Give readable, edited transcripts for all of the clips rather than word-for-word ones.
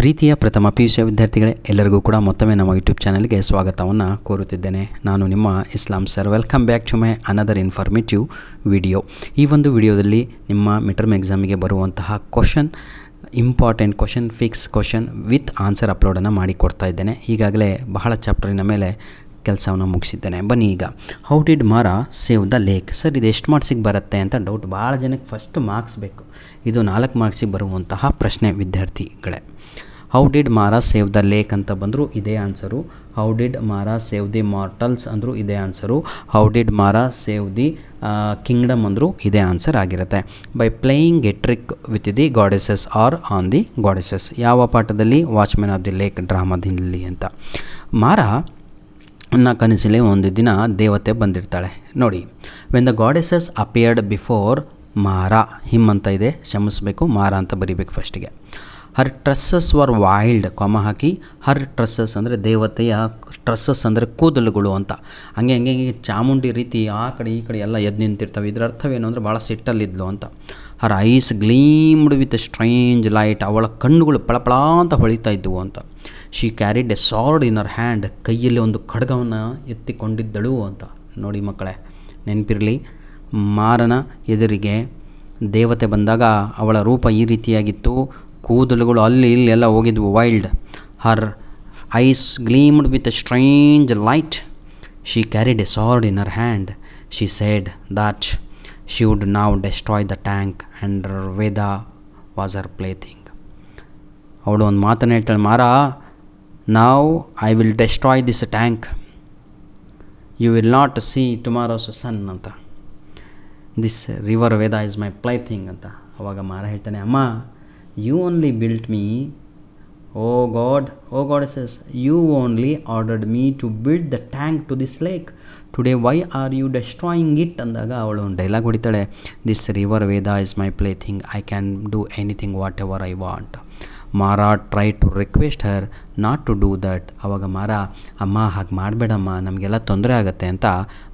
ಪ್ರೀತಿಯ ಪ್ರಥಮ PUC ವಿದ್ಯಾರ್ಥಿಗಳೇ, ಎಲ್ಲರಿಗೂ ಕೂಡ ಮತ್ತೊಮ್ಮೆ ನಮ್ಮ ಯೂಟ್ಯೂಬ್ ಚಾನಲ್ಗೆ ಸ್ವಾಗತವನ್ನು ಕೋರುತ್ತಿದ್ದೇನೆ. ನಾನು ನಿಮ್ಮ Islam sir. Welcome back to my another informative video. ಈ ಒಂದು ವಿಡಿಯೋದಲ್ಲಿ ನಿಮ್ಮ ಮಿಡ್-ಟರ್ಮ್ ಎಕ್ಸಾಮಿಗೆ ಬರುವಂತಹ important question, fix question with answer ಅಪ್ಲೋಡನ್ನು ಮಾಡಿಕೊಡ್ತಾ ಇದ್ದೇನೆ. ಈಗಾಗಲೇ ಬಹಳ ಚಾಪ್ಟರಿನ ಮೇಲೆ ಕೆಲಸವನ್ನು ಮುಗಿಸಿದ್ದೇನೆ. ಬನ್ನಿ ಈಗ, how did Mara save the lake. Sir, ಇದು ಎಷ್ಟು ಮಾರ್ಕ್ಸಿಗೆ ಬರುತ್ತೆ ಅಂತ ಡೌಟ್. ಭಾಳ ಜನಕ್ಕೆ ಫಸ್ಟ್ ಮಾರ್ಕ್ಸ್ ಬೇಕು. ಇದು 4 ಮಾರ್ಕ್ಸಿಗೆ ಬರುವಂತಹ ಪ್ರಶ್ನೆ ವಿದ್ಯಾರ್ಥಿಗಳೇ. How did Mara save the lake ಅಂತ ಬಂದರೂ ಇದೇ answer. How did Mara save the mortals ಅಂದರೂ ಇದೇ answer. How did Mara save the kingdom ಅಂದರೂ ಇದೇ ಆನ್ಸರ್ ಆಗಿರುತ್ತೆ. By playing a trick with the goddesses or on the goddesses. ಯಾವ ಪಾಠದಲ್ಲಿ? ವಾಚ್ಮ್ಯಾನ್ ಆಫ್ ದಿ ಲೇಕ್ ಡ್ರಾಮಾದಲ್ಲಿ ಅಂತ. ಮಾರಾ ಕನಸಲ್ಲಿ ಒಂದು ದಿನ ದೇವತೆ ಬಂದಿರ್ತಾಳೆ ನೋಡಿ. When the goddesses appeared before Mara, him ಅಂತ ಇದೆ, ಕ್ಷಮಿಸಬೇಕು, ಮಾರಾ ಅಂತ ಬರೀಬೇಕು ಫಸ್ಟಿಗೆ. ಹರ್ ಟ್ರಸ್ಸಸ್ ವರ್ ವೈಲ್ಡ್, ಕೊಮ ಹಾಕಿ. ಹರ್ ಟ್ರಸ್ಸಸ್ ಅಂದರೆ ದೇವತೆಯ ಟ್ರಸ್ಸಸ್ ಅಂದರೆ ಕೂದಲುಗಳು ಅಂತ. ಹಂಗೆ ಹಂಗೆ ಚಾಮುಂಡಿ ರೀತಿ ಆ ಕಡೆ ಈ ಕಡೆ ಎಲ್ಲ ಎದ್ದು ನಿಂತಿರ್ತವೆ. ಇದರ ಅರ್ಥವೇನು ಅಂದರೆ ಭಾಳ ಸಿಟ್ಟಲ್ಲಿದ್ಲು ಅಂತ. ಹರ್ eyes gleamed with strange light, ಅವಳ ಕಣ್ಣುಗಳು ಪಳಪಳ ಅಂತ ಹೊಳಿತಾ ಇದ್ದವು ಅಂತ. She carried a sword in her hand, ಕೈಯಲ್ಲಿ ಒಂದು ಖಡ್ಗವನ್ನು ಎತ್ತಿಕೊಂಡಿದ್ದಳು ಅಂತ. ನೋಡಿ ಮಕ್ಕಳೇ, ನೆನಪಿರಲಿ, ಮಾರನ ಎದುರಿಗೆ ದೇವತೆ ಬಂದಾಗ ಅವಳ ರೂಪ ಈ ರೀತಿಯಾಗಿತ್ತು. ಕೂದಲುಗಳು ಅಲ್ಲಿ ಇಲ್ಲಿ ಎಲ್ಲ ಹೋಗಿದ್ವು, wild. Her eyes gleamed with a strange light. She carried a sword in her hand. She said that she would now destroy the tank and Veda was her plaything. ಅವಳು ಒಂದು ಮಾತನ್ನು ಹೇಳ್ತಾಳೆ, Mara, now I will destroy this tank, you will not see tomorrow's sun ಅಂತ. This river Veda is my plaything ಅಂತ. ಅವಾಗ ಮಾರ ಹೇಳ್ತಾನೆ, ಅಮ್ಮ, you only built me, O God, O goddesses, you only ordered me to build the tank to this lake. Today why are you destroying it ಅಂದಾಗ ಅವಳು ಒಂದು dialogue ಹೊಡಿತಾಳೆ, this river Veda is my plaything, I can do anything whatever I want. Mara try to request her not to do that. ಅವಾಗ ಮಾರಾ, ಅಮ್ಮ ಹಾಗೆ ಮಾಡಬೇಡಮ್ಮ, ನಮಗೆಲ್ಲ ತೊಂದರೆ ಆಗುತ್ತೆ ಅಂತ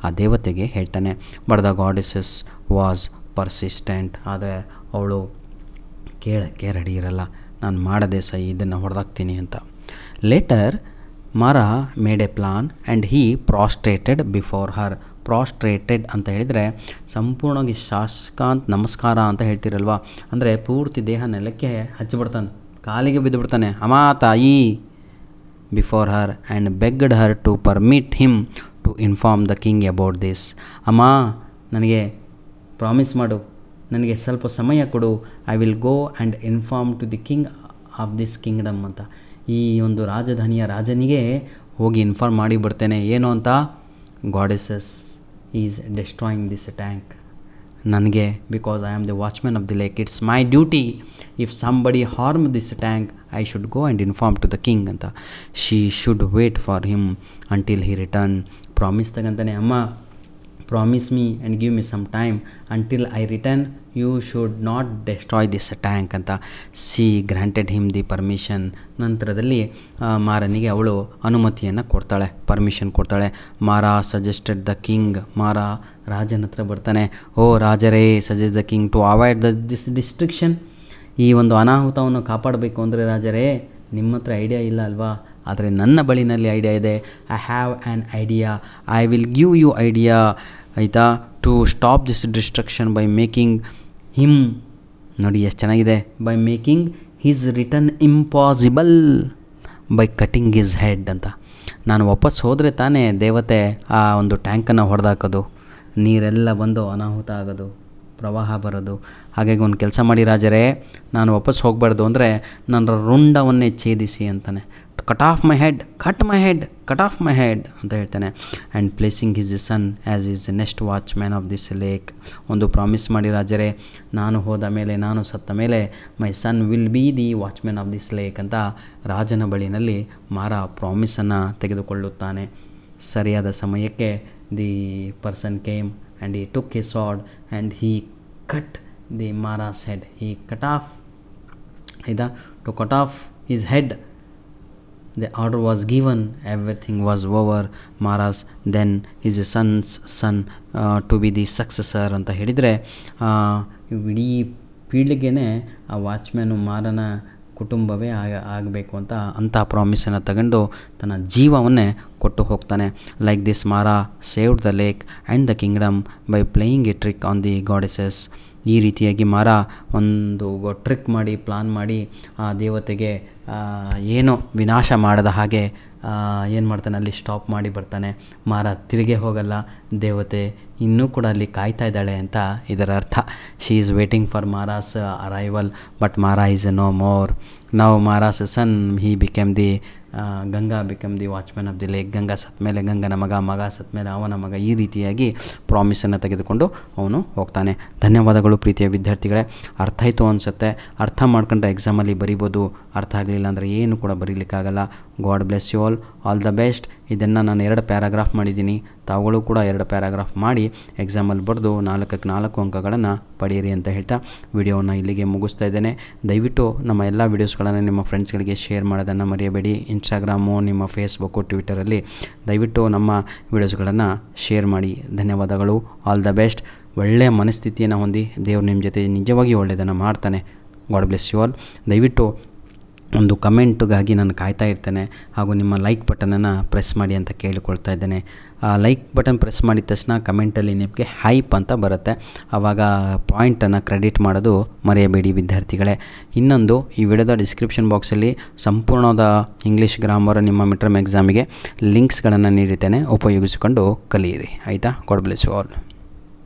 ಆ ದೇವತೆಗೆ ಹೇಳ್ತಾನೆ. But the goddesses was persistent. ಆದರೆ ಅವಳು ಕೇಳಕ್ಕೆ ರೆಡಿ ಇರಲ್ಲ. ನಾನು ಮಾಡದೆ ಸೈ, ಇದನ್ನು ಹೊಡೆದಾಕ್ತೀನಿ ಅಂತ. ಲೇಟರ್ ಮಾರಾ made A plan and he ಪ್ರಾಸ್ಟ್ರೇಟೆಡ್ before ಹರ್. ಪ್ರಾಸ್ಟ್ರೇಟೆಡ್ ಅಂತ ಹೇಳಿದರೆ ಸಂಪೂರ್ಣವಾಗಿ ಶಾಸ್ಕಾಂತ್ ನಮಸ್ಕಾರ ಅಂತ ಹೇಳ್ತಿರಲ್ವ, ಅಂದರೆ ಪೂರ್ತಿ ದೇಹ ನೆಲಕ್ಕೆ ಹಚ್ಚಿಬಿಡ್ತಾನೆ, ಕಾಲಿಗೆ ಬಿದ್ದುಬಿಡ್ತಾನೆ, ಅಮ್ಮ ತಾಯಿ. Before her and begged her to permit him to inform the king about this. ಅಮ್ಮ, ನನಗೆ ಪ್ರಾಮಿಸ್ ಮಾಡು, ನನಗೆ ಸ್ವಲ್ಪ ಸಮಯ ಕೊಡು, I will go and inform to the king of this kingdom ಅಂತ. ಈ ಒಂದು ರಾಜಧಾನಿಯ ರಾಜನಿಗೆ ಹೋಗಿ ಇನ್ಫಾರ್ಮ್ ಮಾಡಿ ಬಿಡ್ತೇನೆ. ಏನು ಅಂತ? Goddesses is destroying this tank. ನನಗೆ, because I am the watchman of the lake, it's my duty, if somebody harm this tank I should go and inform to the king ಅಂತ. She should wait for him until he return. Promise ತಗಂತಾನೆ, ಅಮ್ಮ, promise me and give me some time until I return, you should not destroy this tank ಅಂತ. She granted him the permission. ನಂತರದಲ್ಲಿ ಮಾರನಿಗೆ ಅವಳು ಅನುಮತಿಯನ್ನು ಕೊಡ್ತಾಳೆ, permission ಕೊಡ್ತಾಳೆ. ಮಾರಾ suggested the king. ಮಾರಾ ರಾಜನ ಹತ್ರ ಬರ್ತಾನೆ. ಓ ರಾಜರೇ, suggest the king to avoid this destruction. ಈ ಒಂದು ಅನಾಹುತವನ್ನು ಕಾಪಾಡಬೇಕು ಅಂದರೆ ರಾಜರೇ, ನಿಮ್ಮ ಹತ್ರ ಐಡಿಯಾ ಇಲ್ಲ ಅಲ್ವಾ, ಆದರೆ ನನ್ನ ಬಳಿನಲ್ಲಿ ಐಡಿಯಾ ಇದೆ. I have an idea, I will give you idea, ಆಯಿತಾ, to stop this destruction by making him, ನೋಡಿ ಎಷ್ಟು ಚೆನ್ನಾಗಿದೆ, by making his return impossible by cutting his head ಅಂತ. ನಾನು ವಾಪಸ್ ಹೋದರೆ ತಾನೇ ದೇವತೆ ಆ ಒಂದು ಟ್ಯಾಂಕನ್ನು ಹೊಡೆದಾಕೋದು, ನೀರೆಲ್ಲ ಬಂದು ಅನಾಹುತ ಆಗೋದು, ಪ್ರವಾಹ ಬರೋದು. ಹಾಗಾಗಿ ಒಂದು ಕೆಲಸ ಮಾಡಿ ರಾಜರೇ, ನಾನು ವಾಪಸ್ ಹೋಗಬಾರ್ದು ಅಂದರೆ ನನ್ನ ರುಂಡವನ್ನೇ ಛೇದಿಸಿ ಅಂತಾನೆ. Cut off my head, cut my head, cut off my head ಅಂತ ಹೇಳ್ತಾನೆ. And placing his son as his next watchman of this lake. ಒಂದು ಪ್ರಾಮಿಸ್ ಮಾಡಿ ರಾಜರೇ, ನಾನು ಹೋದ ಮೇಲೆ, ನಾನು ಸತ್ತ ಮೇಲೆ my son will be the watchman of this lake ಅಂತ ರಾಜನ ಬಳಿನಲ್ಲಿ ಮಾರಾ ಪ್ರಾಮಿಸನ್ನು ತೆಗೆದುಕೊಳ್ಳುತ್ತಾನೆ. ಸರಿಯಾದ ಸಮಯಕ್ಕೆ the person came and he took his sword and he cut the Mara's head. He cut off, to cut off his head. The order was given, everything was over. Mara's then his son's son to be the successor ಅಂತ ಹೇಳಿದರೆ ಇಡೀ ಪೀಳಿಗೆನೇ ಆ watchman ಮಾರನ ಕುಟುಂಬವೇ ಆಗಬೇಕು ಅಂಥ ಪ್ರಾಮಿಸನ್ನು ತಗೊಂಡು ತನ್ನ ಜೀವವನ್ನೇ ಕೊಟ್ಟು ಹೋಗ್ತಾನೆ. ಲೈಕ್ ದಿಸ್ ಮಾರಾ saved the lake and the Kingdom by playing a trick on the goddesses. ಈ ರೀತಿಯಾಗಿ ಮಾರಾ ಒಂದು ಟ್ರಿಕ್ ಮಾಡಿ ಪ್ಲಾನ್ ಮಾಡಿ ಆ ದೇವತೆಗೆ ಏನು ವಿನಾಶ ಮಾಡದ ಹಾಗೆ ಏನು ಮಾಡ್ತಾನೆ, ಅಲ್ಲಿ ಸ್ಟಾಪ್ ಮಾಡಿ ಬರ್ತಾನೆ. ಮಾರಾ ತಿರುಗೇ ಹೋಗಲ್ಲ, ದೇವತೆ ಇನ್ನೂ ಕೂಡ ಅಲ್ಲಿ ಕಾಯ್ತಾ ಇದ್ದಾಳೆ ಅಂತ ಇದರ ಅರ್ಥ. She is waiting for Mara's arrival but Mara is no more. ನಾವು Mara's son he became the Ganga become the watchman of the lake. Ganga ಸತ್ ಮೇಲೆ ಗಂಗನ ಮಗ ಸತ್ ಮೇಲೆ ಅವನ ಮಗ, ಈ ರೀತಿಯಾಗಿ ಪ್ರಾಮಿಸನ್ನು ತೆಗೆದುಕೊಂಡು ಅವನು ಹೋಗ್ತಾನೆ. ಧನ್ಯವಾದಗಳು ಪ್ರೀತಿಯ ವಿದ್ಯಾರ್ಥಿಗಳೇ. ಅರ್ಥ ಆಯಿತು ಅನಿಸುತ್ತೆ. ಅರ್ಥ ಮಾಡ್ಕೊಂಡ್ರೆ ಎಕ್ಸಾಮಲ್ಲಿ ಬರಿಬೋದು, ಅರ್ಥ ಆಗಲಿಲ್ಲ ಅಂದರೆ ಏನು ಕೂಡ ಬರೀಲಿಕ್ಕಾಗಲ್ಲ. God bless you all the best. ಇದನ್ನು ನಾನು 2 ಪ್ಯಾರಾಗ್ರಾಫ್ ಮಾಡಿದ್ದೀನಿ, ತಾವುಗಳು ಕೂಡ 2 ಪ್ಯಾರಾಗ್ರಾಫ್ ಮಾಡಿ ಎಕ್ಸಾಮಲ್ಲಿ ಬರೆದು 4ಕ್ಕೆ 4 ಅಂಕಗಳನ್ನು ಪಡೆಯಿರಿ ಅಂತ ಹೇಳ್ತಾ ವಿಡಿಯೋವನ್ನು ಇಲ್ಲಿಗೆ ಮುಗಿಸ್ತಾ ಇದ್ದೇನೆ. ದಯವಿಟ್ಟು ನಮ್ಮ ಎಲ್ಲ ವೀಡಿಯೋಸ್ಗಳನ್ನು ನಿಮ್ಮ ಫ್ರೆಂಡ್ಸ್ಗಳಿಗೆ ಶೇರ್ ಮಾಡೋದನ್ನು ಮರೆಯಬೇಡಿ. ಇನ್ಸ್ಟಾಗ್ರಾಮು, ನಿಮ್ಮ ಫೇಸ್ಬುಕ್ಕು, ಟ್ವಿಟರಲ್ಲಿ ದಯವಿಟ್ಟು ನಮ್ಮ ವೀಡಿಯೋಸ್ಗಳನ್ನು ಶೇರ್ ಮಾಡಿ. ಧನ್ಯವಾದಗಳು. All the best. ಒಳ್ಳೆಯ ಮನಸ್ಥಿತಿಯನ್ನು ಹೊಂದಿ ದೇವರು ನಿಮ್ಮ ಜೊತೆ ನಿಜವಾಗಿ ಒಳ್ಳೆಯದನ್ನು ಮಾಡ್ತಾನೆ. God bless you all. ದಯವಿಟ್ಟು ಒಂದು ಕಮೆಂಟ್ಗಾಗಿ ನಾನು ಕಾಯ್ತಾ ಇರ್ತೇನೆ, ಹಾಗೂ ನಿಮ್ಮ ಲೈಕ್ ಬಟನನ್ನು ಪ್ರೆಸ್ ಮಾಡಿ ಅಂತ ಕೇಳಿಕೊಳ್ತಾ ಇದ್ದೇನೆ. ಆ ಲೈಕ್ ಬಟನ್ ಪ್ರೆಸ್ ಮಾಡಿದ ತಕ್ಷಣ ಕಮೆಂಟಲ್ಲಿ ನಿಮಗೆ ಹೈಪ್ ಅಂತ ಬರುತ್ತೆ, ಆವಾಗ ಪಾಯಿಂಟನ್ನು ಕ್ರೆಡಿಟ್ ಮಾಡೋದು ಮರೆಯಬೇಡಿ ವಿದ್ಯಾರ್ಥಿಗಳೇ. ಇನ್ನೊಂದು, ಈ ವಿಡಿಯೋದ ಡಿಸ್ಕ್ರಿಪ್ಷನ್ ಬಾಕ್ಸಲ್ಲಿ ಸಂಪೂರ್ಣವಾದ ಇಂಗ್ಲೀಷ್ ಗ್ರಾಮರ್ ನಿಮ್ಮ ಮಿಡ್ ಟರ್ಮ್ ಎಕ್ಸಾಮಿಗೆ ಲಿಂಕ್ಸ್ಗಳನ್ನು ನೀಡಿದ್ದೇನೆ, ಉಪಯೋಗಿಸಿಕೊಂಡು ಕಲಿಯಿರಿ. ಆಯಿತಾ? God bless you all.